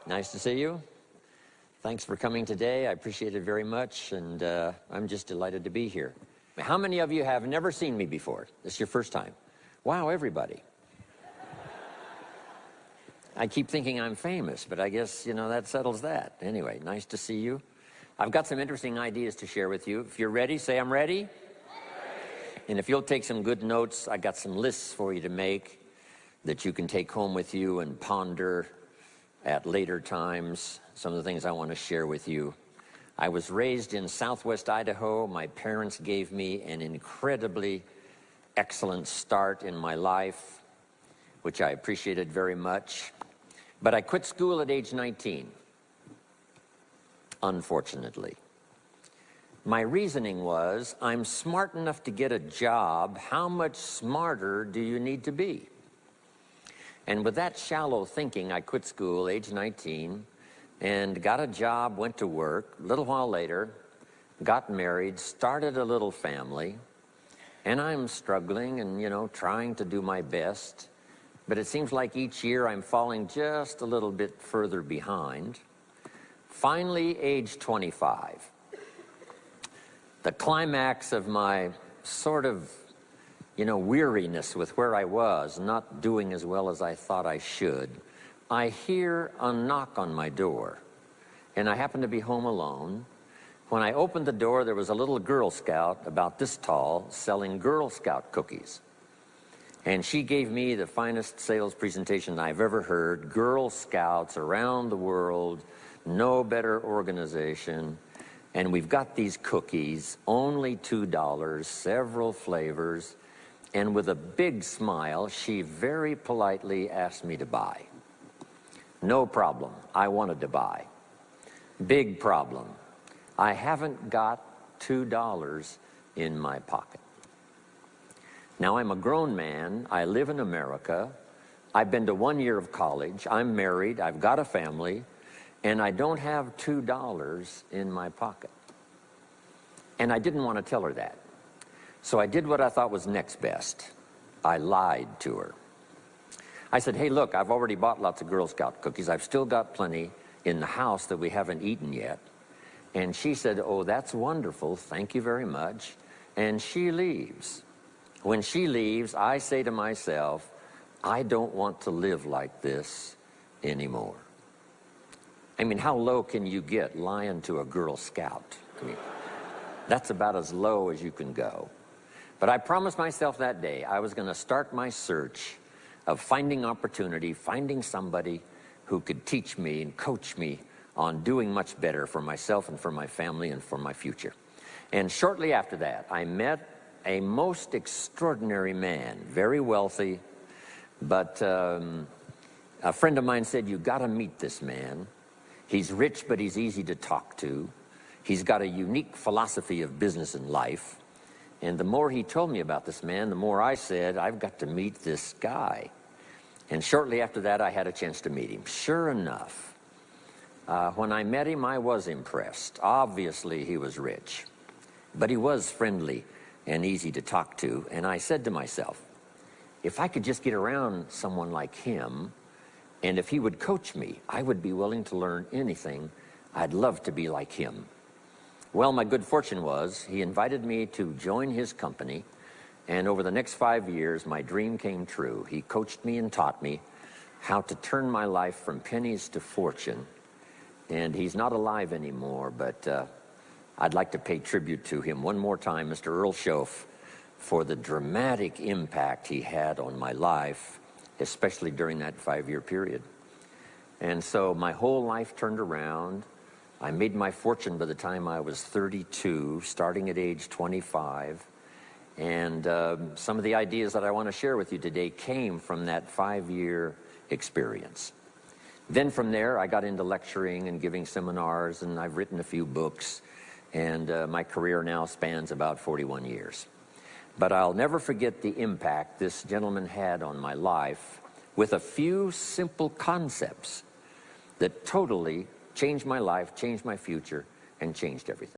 Nice to see you. Thanks for coming today. I appreciate it very much, and I'm just delighted to be here. How many of you have never seen me before? This is your first time. Wow, everybody. I keep thinking I'm famous, but I guess, that settles that. Anyway, nice to see you. I've got some interesting ideas to share with you. If you're ready, say I'm ready. And if you'll take some good notes, I got some lists for you to make that you can take home with you and ponder at later times. Some of the things I want to share with you. I was raised in southwest Idaho. My parents gave me an incredibly excellent start in my life, which I appreciated very much. But I quit school at age 19, unfortunately. My reasoning was, I'm smart enough to get a job. How much smarter do you need to be? And with that shallow thinking, I quit school, age 19, and got a job, went to work. A little while later, got married, started a little family, and I'm struggling and, trying to do my best. But it seems like each year I'm falling just a little bit further behind. Finally, age 25. The climax of my sort of weariness with where I was, not doing as well as I thought I should, I hear a knock on my door, and I happen to be home alone. When I opened the door, there was a little Girl Scout about this tall selling Girl Scout cookies. And she gave me the finest sales presentation I've ever heard. Girl Scouts around the world, no better organization. And we've got these cookies, only $2, several flavors. And with a big smile, she very politely asked me to buy. No problem, I wanted to buy. Big problem, I haven't got $2 in my pocket. Now, I'm a grown man, I live in America, I've been to 1 year of college, I'm married, I've got a family, and I don't have $2 in my pocket. And I didn't want to tell her that. So I did what I thought was next best. I lied to her. I said, hey, look, I've already bought lots of Girl Scout cookies. I've still got plenty in the house that we haven't eaten yet. And she said, oh, that's wonderful. Thank you very much. And she leaves. When she leaves, I say to myself, I don't want to live like this anymore. I mean, how low can you get lying to a Girl Scout? I mean, that's about as low as you can go. But I promised myself that day I was going to start my search of finding opportunity, finding somebody who could teach me and coach me on doing much better for myself and for my family and for my future. And shortly after that, I met a most extraordinary man, very wealthy, but a friend of mine said, you got to meet this man. He's rich, but he's easy to talk to. He's got a unique philosophy of business and life. And the more he told me about this man, the more I said, I've got to meet this guy. And shortly after that, I had a chance to meet him. Sure enough, when I met him, I was impressed. Obviously, he was rich, but he was friendly and easy to talk to. And I said to myself, if I could just get around someone like him, and if he would coach me, I would be willing to learn anything. I'd love to be like him. Well, my good fortune was he invited me to join his company, and over the next 5 years, my dream came true. He coached me and taught me how to turn my life from pennies to fortune. And he's not alive anymore, but I'd like to pay tribute to him one more time, Mr. Earl Schoaf, for the dramatic impact he had on my life, especially during that 5-year period. And so my whole life turned around. I made my fortune by the time I was 32, starting at age 25. And some of the ideas that I want to share with you today came from that 5-year experience. Then from there, I got into lecturing and giving seminars, and I've written a few books. And my career now spans about 41 years. But I'll never forget the impact this gentleman had on my life with a few simple concepts that totally changed my life, changed my future, and changed everything.